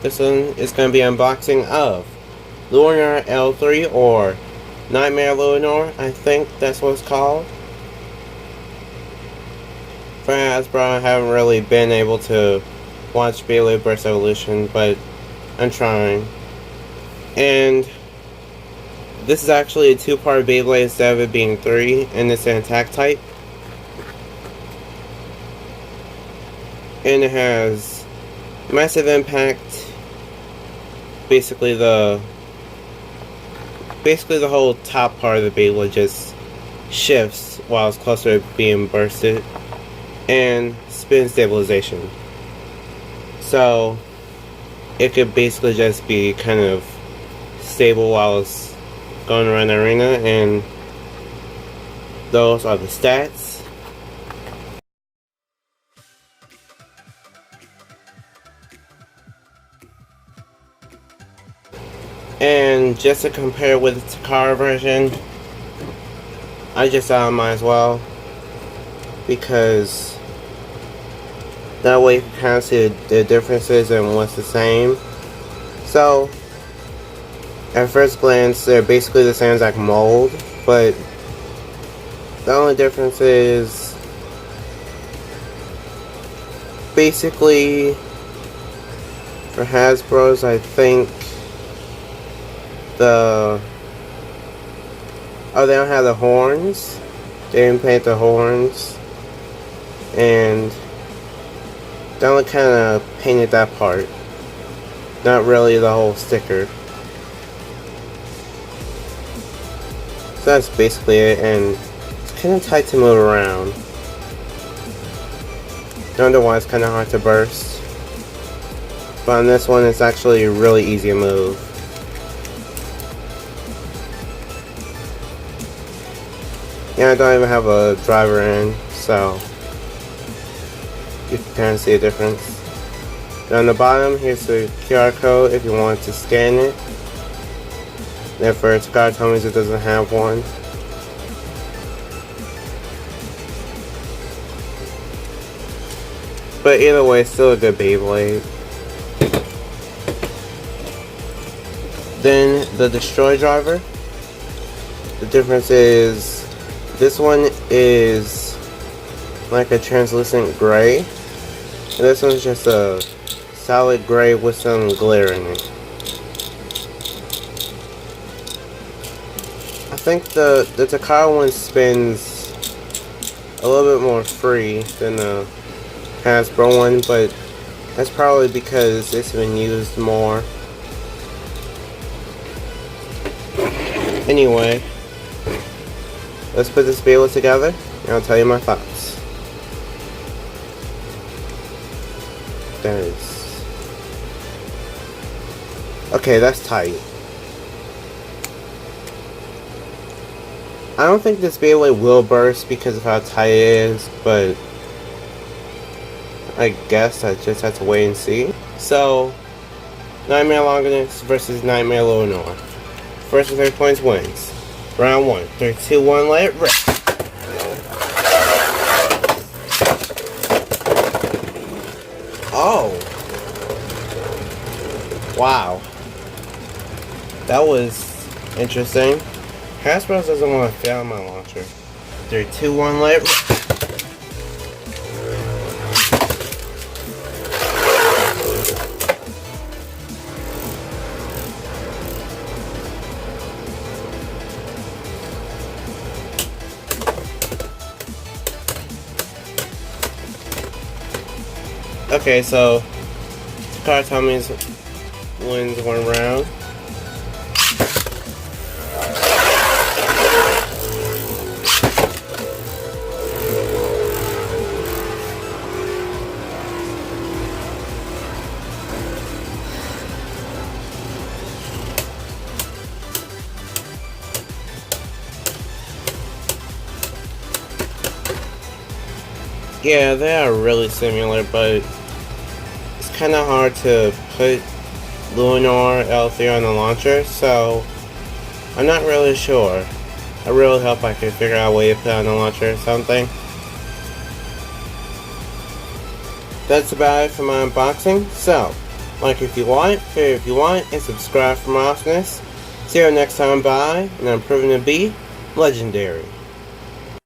This one is going to be unboxing of Lúinor L3 or Nightmare Lúinor, I think that's what it's called. For Hasbro, I haven't really been able to watch Beyblade Burst Evolution, but I'm trying. And this is actually a two-part Beyblade instead of it being three, and it's an attack type. And it has massive impact. Basically the whole top part of the Beyblade just shifts while it's closer to being bursted, and spin stabilization. So it could basically just be kind of stable while it's going around the arena, and those are the stats. And just to compare with the Takara version, I just thought I might as well, because that way you can kind of see the differences and what's the same. So at first glance, they're basically the same exact mold, but the only difference is basically for Hasbro's, I think they don't have the horns. They didn't paint the horns, and they only kind of painted that part, not really the whole sticker. So that's basically it, and it's kind of tight to move around. No wonder why it's kind of hard to burst. But on this one, it's actually really easy to move. Yeah, I don't even have a driver in, so you can kind of see a difference. And on the bottom, here's the QR code if you want to scan it. And for Takara Tomies, it doesn't have one. But either way, it's still a good Beyblade. Then the Destroy driver. The difference is this one is like a translucent gray, and this one's just a solid gray with some glitter in it. I think the Takara one spins a little bit more free than the Hasbro one, but that's probably because it's been used more. Anyway, let's put this Beyblade together, and I'll tell you my thoughts. There it is. Okay, that's tight. I don't think this Beyblade will burst because of how tight it is, but I guess I just have to wait and see. So, Nightmare Longinus versus Nightmare Lúinor. First and 3 points wins. Round 1. 3, 2, 1, let it rip. Oh. Wow. That was interesting. Hasbro doesn't want to fail my launcher. 3, 2, 1, let it rip. Okay, so Takara Tomies wins one round. Yeah, they are really similar, but it's kind of hard to put Lúinor L3 on the launcher, so I'm not really sure. I really hope I can figure out a way to put on the launcher or something. That's about it for my unboxing. So, like if you want, share if you want, and subscribe for more awesomeness. See you next time, bye, and I'm proving to be legendary.